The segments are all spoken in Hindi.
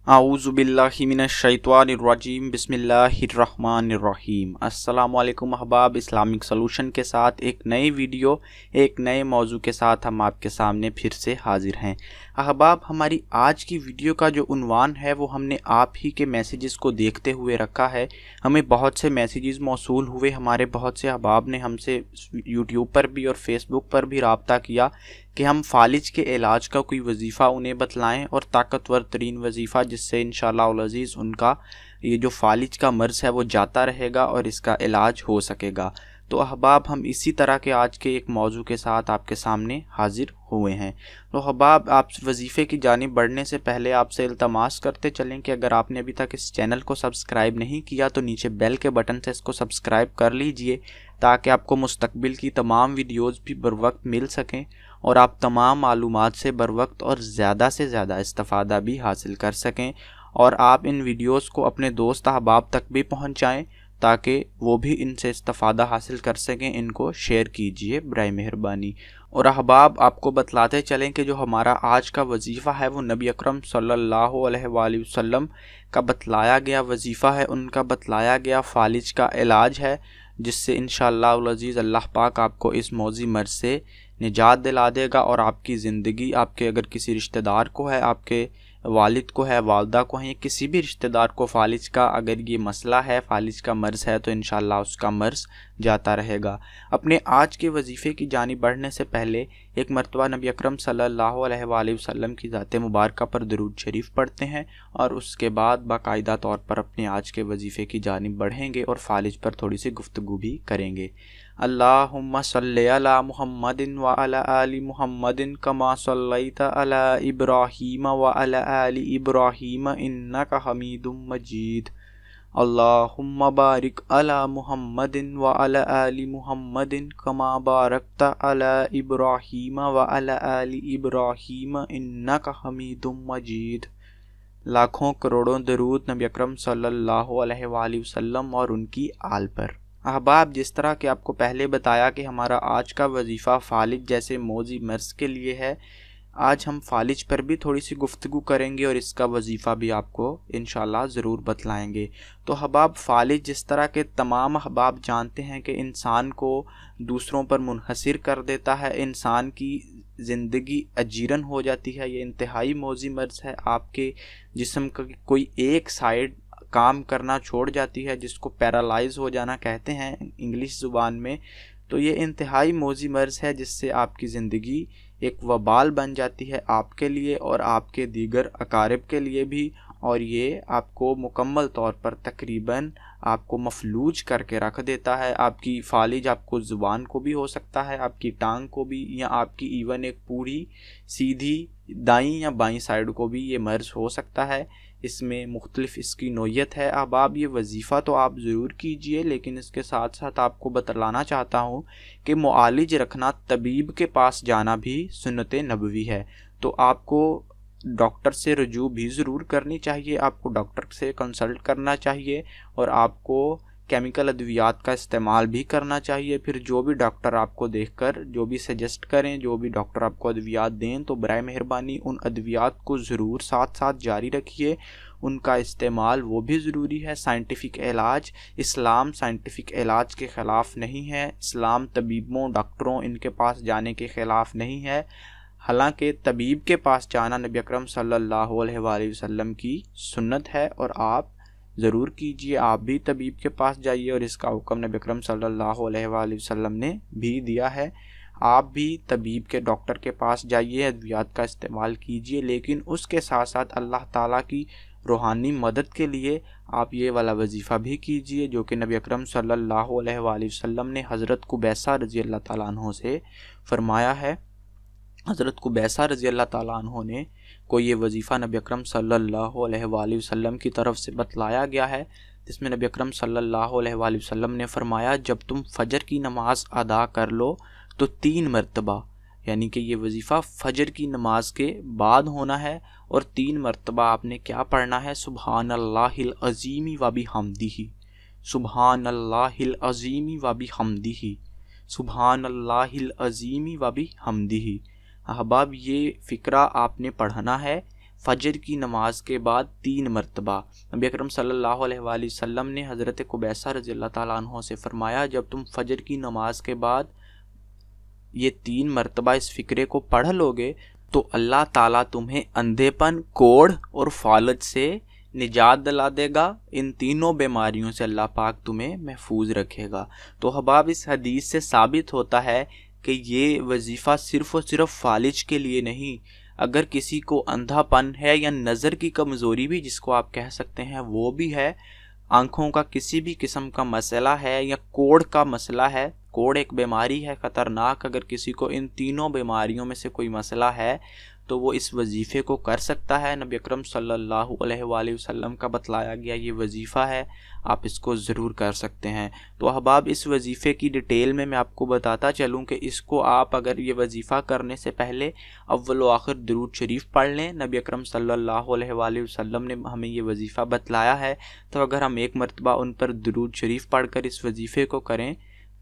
आऊज़ुबिल्लाहि मिनश्शैतानिर्रजीम बिस्मिल्लाहिर्रहमानिर्रहीम। अस्सलामु अलैकुम अहबाब, इस्लामिक सॉल्यूशन के साथ एक नई वीडियो, एक नए मौजू के साथ हम आपके सामने फिर से हाजिर हैं। अहबाब, हमारी आज की वीडियो का जो उन्वान है वो हमने आप ही के मैसेजेस को देखते हुए रखा है। हमें बहुत से मैसेजेस मौसूल हुए, हमारे बहुत से अहबाब ने हमसे यूट्यूब पर भी और फेसबुक पर भी रब्ता किया कि हम फालिज के इलाज का कोई वजीफ़ा उन्हें बतलाएं और ताकतवर तरीन वजीफ़ा जिससे इंशाअल्लाह अज़ीज़ उनका ये जो फालिज का मर्ज़ है वो जाता रहेगा और इसका इलाज हो सकेगा। तो अहबाब, हम इसी तरह के आज के एक मौजू के साथ आपके सामने हाजिर हुए हैं। तो अहबाब, आप वजीफ़े की जानिब बढ़ने से पहले आपसे इल्तमास करते चलें कि अगर आपने अभी तक इस चैनल को सब्सक्राइब नहीं किया तो नीचे बेल के बटन से इसको सब्सक्राइब कर लीजिए ताकि आपको मुस्तकबिल की तमाम वीडियोज़ भी बर वक्त मिल सकें और आप तमाम मालूमात से बर वक्त और ज़्यादा से ज़्यादा इस्तिफ़ादा भी हासिल कर सकें और आप इन वीडियोस को अपने दोस्त अहबाब तक भी पहुंचाएं ताकि वो भी इनसे इस्तिफ़ादा हासिल कर सकें। इनको शेयर कीजिए बराए मेहरबानी। और अहबाब, आपको बतलाते चलें कि जो हमारा आज का वजीफ़ा है वो नबी अकरम सल्लल्लाहु अलैहि वसल्लम का बतलाया गया वजीफ़ा है, उनका बतलाया गया फालिज का इलाज है, जिससे इंशाअल्लाह अज़ीज़ अल्लाह पाक आपको इस मौजी मर्ज़ से निजात दिला देगा और आपकी ज़िंदगी, आपके अगर किसी रिश्तेदार को है, आपके वालिद को है, वालदा को है, या किसी भी रिश्तेदार को फालिज का अगर ये मसला है, फालिज का मर्ज़ है, तो इंशाअल्लाह उसका मर्ज़ जाता रहेगा। अपने आज के वजीफ़े की जानिब बढ़ने से पहले एक मरतबा नबी अकरम सल्लल्लाहु अलैहि वसल्लम की ज़ात मुबारका पर दुरूद शरीफ पढ़ते हैं और उसके बाद बाकायदा तौर पर अपने आज के वजीफ़े की जानिब बढ़ेंगे और फालिज पर थोड़ी सी गुफ्तगू भी करेंगे। अल्लाहुम्मा सल्लि अला मुहम्मदिन व अला आलि मुहम्मदिन कमा सल्लैता अला इब्राहीम व अला आलि इब्राहीम इन्नका हमीदुम मजीद। अल्लाहुम्मा बारिक अला मुहम्मदिन व अला आलि मुहम्मदिन कमा बारकता अला इब्राहीम व अला आलि इब्राहीम इन्नका हमीदुम मजीद। लाखों करोड़ों दरूद नबी अकरम सल्लल्लाहु अलैहि वसल्लम और उनकी आल पर। अहबाब, जिस तरह कि आपको पहले बताया कि हमारा आज का वजीफ़ा फालिज जैसे मौजी मर्ज़ के लिए है, आज हम फालिज पर भी थोड़ी सी गुफ्तगू करेंगे और इसका वजीफ़ा भी आपको इंशाअल्लाह ज़रूर बतलाएंगे। तो अहबाब, फालिज जिस तरह के तमाम अहबाब जानते हैं कि इंसान को दूसरों पर मुनहसिर कर देता है, इंसान की ज़िंदगी अजीरन हो जाती है, ये इंतहाई मौजी मर्ज़ है। आपके जिस्म का कोई एक साइड काम करना छोड़ जाती है, जिसको पैरालाइज हो जाना कहते हैं इंग्लिश ज़ुबान में। तो ये इंतहाई मौजी मर्ज़ है जिससे आपकी ज़िंदगी एक वबाल बन जाती है आपके लिए और आपके दीगर अकारिब के लिए भी, और ये आपको मुकम्मल तौर पर तकरीबन आपको मफलूज करके रख देता है। आपकी फालिज आपको ज़ुबान को भी हो सकता है, आपकी टांग को भी, या आपकी इवन एक पूरी सीधी दाईं या बाईं साइड को भी ये मर्ज़ हो सकता है। इसमें मुख्तलिफ इसकी नोयत है। अब आप ये वजीफ़ा तो आप ज़रूर कीजिए, लेकिन इसके साथ साथ आपको बतलाना चाहता हूँ कि मुआलिज रखना, तबीब के पास जाना भी सुन्नत नबवी है। तो आपको डॉक्टर से रुजू भी ज़रूर करनी चाहिए, आपको डॉक्टर से कंसल्ट करना चाहिए और आपको केमिकल अद्वियात का इस्तेमाल भी करना चाहिए। फिर जो भी डॉक्टर आपको देखकर जो भी सजेस्ट करें, जो भी डॉक्टर आपको अद्वियात दें, तो बराए मेहरबानी उन अद्वियात को ज़रूर साथ साथ जारी रखिए, उनका इस्तेमाल वो भी ज़रूरी है। साइंटिफिक इलाज, इस्लाम साइंटिफिक इलाज के ख़िलाफ़ नहीं है, इस्लाम तबीबों, डॉक्टरों इनके पास जाने के ख़िलाफ़ नहीं है। हालांकि तबीब के पास जाना नबी अकरम सल्लल्लाहु अलैहि वसल्लम की सुन्नत है और आप ज़रूर कीजिए। आप भी तबीब के पास जाइए और इसका हुक्म नबी अकरम सल्लल्लाहु अलैहि वसल्लम ने भी दिया है। आप भी तबीब के, डॉक्टर के पास जाइए, अद्वियात का इस्तेमाल कीजिए, लेकिन उसके साथ साथ अल्लाह ताला की रूहानी मदद के लिए आप ये वाला वजीफ़ा भी कीजिए जो कि नबी अकरम सल्लल्लाहु अलैहि वसल्लम ने हज़रत कुबैसा रज़ी अल्लाह ताला अन्हो से फ़रमाया है। हज़रत कुबैसा रज़ी अल्लाह ताला अन्हो ने को ये वजीफ़ा नबी अकरम सल्लल्लाहु अलैहि वसल्लम की तरफ से बतलाया गया है, जिसमें नबी अकरम सल्लल्लाहु अलैहि वसल्लम ने फ़रमाया, जब तुम फ़जर की नमाज़ अदा कर लो तो 3 मरतबा, यानी कि ये वजीफ़ा फ़जर की नमाज के बाद होना है और 3 मरतबा आपने क्या पढ़ना है, सुबहानल्लाहिल अज़ीमी व बिहम्दिही, सुबहानल्लाहिल अज़ीमी व बिहम्दिही, सुबहानल्लाहिल अज़ीमी व बिहम्दिही। अहबाब, ये फ़िक्रा आपने पढ़ना है फजर की नमाज के बाद 3 मरतबा। नबी अकरम सल्लल्लाहु अलैहि वसल्लम ने हज़रत कुबैसा रज़ियल्लाहु ताला अन्हो से फरमाया, जब तुम फजर की नमाज के बाद ये 3 मरतबा इस फ़िक्रे को पढ़ लोगे तो अल्लाह ताला तुम्हें अंधेपन, कोढ़ और फालज से निजात दिला देगा। इन तीनों बीमारियों से अल्लाह पाक तुम्हें महफूज रखेगा। तो अहबाब, इस हदीस से साबित होता है कि ये वजीफ़ा सिर्फ़ और सिर्फ फालिज के लिए नहीं, अगर किसी को अंधापन है या नज़र की कमज़ोरी भी जिसको आप कह सकते हैं वो भी है, आँखों का किसी भी किस्म का मसला है या कोढ़ का मसला है, कोढ़ एक बीमारी है ख़तरनाक, अगर किसी को इन तीनों बीमारियों में से कोई मसला है तो वो इस वजीफ़े को कर सकता है। नबी अकरम सल्लल्लाहु अलैहि वसल्लम का बतलाया गया ये वजीफ़ा है, आप इसको ज़रूर कर सकते हैं। तो अहबाब, इस वजीफ़े की डिटेल में मैं आपको बताता चलूँ कि इसको आप अगर ये वजीफ़ा करने से पहले अव्वल व आखिर दुरूद शरीफ पढ़ लें। नबी अकरम सल्लल्लाहु अलैहि वसल्लम ने हमें ये वजीफ़ा बतलाया है, तो अगर हम एक मरतबा उन पर दुरूद शरीफ पढ़ कर इस वजीफ़े को करें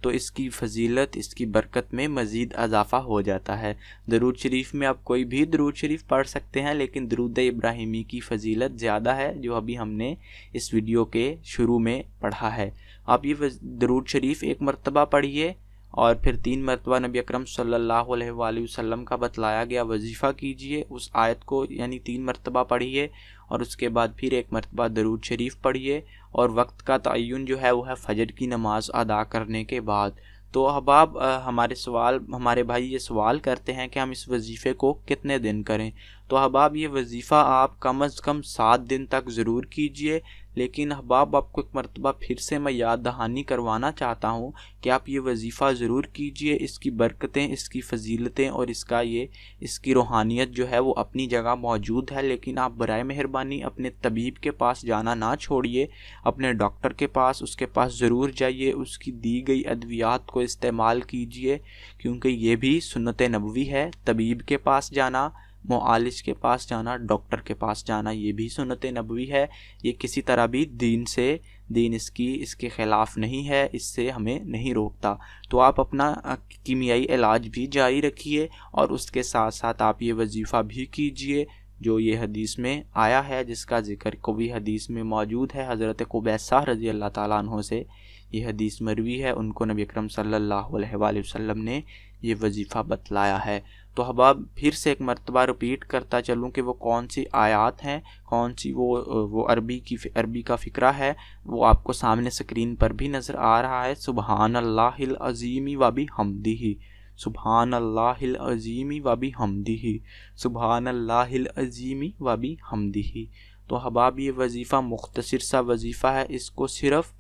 तो इसकी फ़जीलत, इसकी बरकत में मज़ीद इजाफ़ा हो जाता है। दरूद शरीफ में आप कोई भी दरूद शरीफ पढ़ सकते हैं, लेकिन दरूद इब्राहिमी की फ़जीलत ज़्यादा है, जो अभी हमने इस वीडियो के शुरू में पढ़ा है। आप ये दरूद शरीफ एक मरतबा पढ़िए और फिर 3 मरतबा नबी अकरम सल्लल्लाहु अलैहि वसल्लम का बतलाया गया वजीफ़ा कीजिए। उस आयत को यानी 3 मरतबा पढ़िए और उसके बाद फिर 1 मरतबा दरूद शरीफ पढ़िए, और वक्त का तयन जो है वो है फ़जर की नमाज अदा करने के बाद। तो अहबाब, हमारे भाई ये सवाल करते हैं कि हम इस वजीफ़े को कितने दिन करें। तो अहबाब, ये वजीफ़ा आप कम अज़ कम 7 दिन तक ज़रूर कीजिए। लेकिन अहबाब, आपको एक मरतबा फिर से मैं याद दहानी करवाना चाहता हूँ कि आप ये वजीफ़ा ज़रूर कीजिए। इसकी बरकतें, इसकी फ़जीलतें और इसकी रूहानियत जो है वो अपनी जगह मौजूद है। लेकिन आप बराए मेहरबानी अपने तबीब के पास जाना ना छोड़िए, अपने डॉक्टर के पास, उसके पास ज़रूर जाइए, उसकी दी गई अद्वियात को इस्तेमाल कीजिए, क्योंकि ये भी सुन्नत नबवी है। तबीब के पास जाना, मुआलिज के पास जाना, डॉक्टर के पास जाना, ये भी सुन्नत नबवी है। ये किसी तरह भी दीन इसके ख़िलाफ़ नहीं है, इससे हमें नहीं रोकता। तो आप अपना कीमियाई इलाज भी जारी रखिए और उसके साथ साथ आप ये वजीफ़ा भी कीजिए जो ये हदीस में आया है, जिसका ज़िक्र को भी हदीस में मौजूद है। हज़रत कुबैसा रज़ियल्लाहु ताला अन्हो से ये हदीस मरवी है, उनको नबी अकरम सल्लल्लाहु अलैहि वसल्लम ने ये वजीफ़ा बतलाया है। तो अहबाब, फिर से एक मरतबा रिपीट करता चलूँ कि वो कौन सी आयात हैं, कौन सी वो अरबी का फ़िक्रा है, वो आपको सामने स्क्रीन पर भी नज़र आ रहा है। सुबहानल्लाहिल अज़ीमी व बिहम्दिही, सुबहानल्लाहिल अज़ीमी व बिहम्दिही, सुबहानल्लाहिल अज़ीमी व बिहम्दिही। तो अहबाब, ये वजीफ़ा मुख्तसर सा वजीफ़ा है, इसको सिर्फ़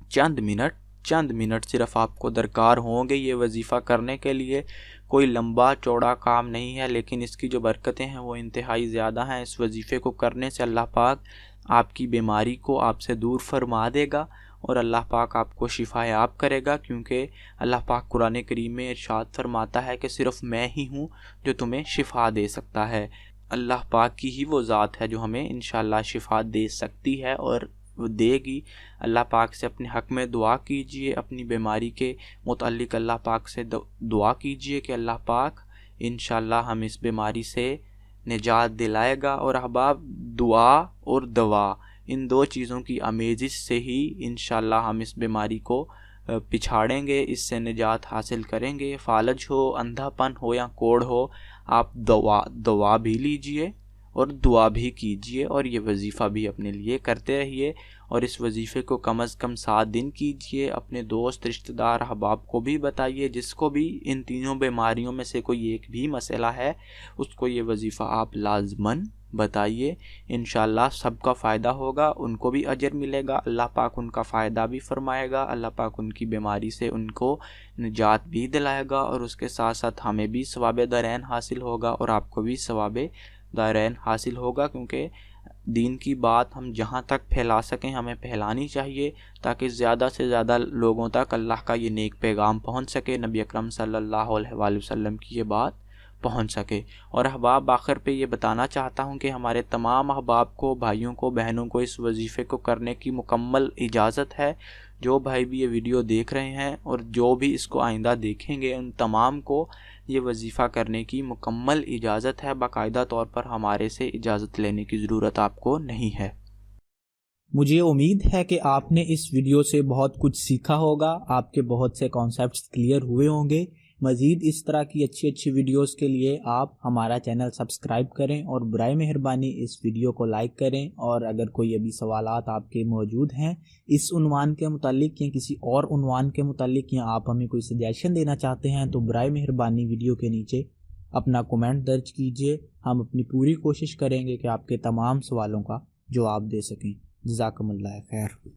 चंद मिनट सिर्फ आपको दरकार होंगे ये वजीफ़ा करने के लिए। कोई लंबा चौड़ा काम नहीं है, लेकिन इसकी जो बरकतें हैं वो इंतहाई ज़्यादा हैं। इस वजीफ़े को करने से अल्लाह पाक आपकी बीमारी को आपसे दूर फरमा देगा और अल्लाह पाक आपको शिफायाब करेगा, क्योंकि अल्लाह पाक कुरान करीम में इरशाद फरमाता है कि सिर्फ़ मैं ही हूँ जो तुम्हें शिफा दे सकता है। अल्लाह पाक की ही वो ज़ात है जो हमें इंशाअल्लाह शिफा दे सकती है और वो देगी। अल्लाह पाक से अपने हक़ में दुआ कीजिए, अपनी बीमारी के मुताल्लिक़ अल्लाह पाक से दुआ कीजिए कि अल्लाह पाक इंशाअल्लाह हम इस बीमारी से निजात दिलाएगा। और अहबाब, दुआ और दवा, इन 2 चीज़ों की आमेज़िश से ही इंशाअल्लाह हम इस बीमारी को पिछाड़ेंगे, इससे निजात हासिल करेंगे। फालज हो, अंधापन हो या कोढ़ हो, आप दवा भी लीजिए और दुआ भी कीजिए और ये वजीफ़ा भी अपने लिए करते रहिए। और इस वजीफ़े को कम अज़ कम 7 दिन कीजिए। अपने दोस्त, रिश्तेदार, अहबाब को भी बताइए, जिसको भी इन तीनों बीमारियों में से कोई एक भी मसला है उसको ये वजीफ़ा आप लाज़मन बताइए। इंशाअल्लाह सबका फ़ायदा होगा, उनको भी अजर मिलेगा, अल्लाह पाक उनका फ़ायदा भी फरमाएगा, अल्लाह पाक उनकी बीमारी से उनको निजात भी दिलाएगा और उसके साथ साथ हमें भी सवाब दारैन हासिल होगा और आपको भी सवाब दारैन हासिल होगा। क्योंकि दीन की बात हम जहाँ तक फैला सकें हमें फैलानी चाहिए, ताकि ज़्यादा से ज़्यादा लोगों तक अल्लाह का ये नेक पैगाम पहुँच सके, नबी अकरम सल्लल्लाहु अलैहि वसल्लम की ये बात पहुंच सके। और अहबाब आखिर पे ये बताना चाहता हूं कि हमारे तमाम अहबाब को, भाइयों को, बहनों को इस वजीफ़े को करने की मुकम्मल इजाज़त है। जो भाई भी ये वीडियो देख रहे हैं और जो भी इसको आइंदा देखेंगे, उन तमाम को ये वजीफ़ा करने की मुकम्मल इजाज़त है। बाकायदा तौर पर हमारे से इजाज़त लेने की ज़रूरत आपको नहीं है। मुझे उम्मीद है कि आपने इस वीडियो से बहुत कुछ सीखा होगा, आपके बहुत से कॉन्सेप्ट्स क्लियर हुए होंगे। मज़ीद इस तरह की अच्छी अच्छी वीडियोस के लिए आप हमारा चैनल सब्सक्राइब करें और बराए मेहरबानी इस वीडियो को लाइक करें। और अगर कोई अभी सवालात आपके मौजूद हैं इस उन्वान के मुतालिक या किसी और उन्वान के मुतालिक, या आप हमें कोई सजेशन देना चाहते हैं, तो बराए मेहरबानी वीडियो के नीचे अपना कमेंट दर्ज कीजिए। हम अपनी पूरी कोशिश करेंगे कि आपके तमाम सवालों का जवाब दे सकें। जज़ाकमुल्लाह खैर।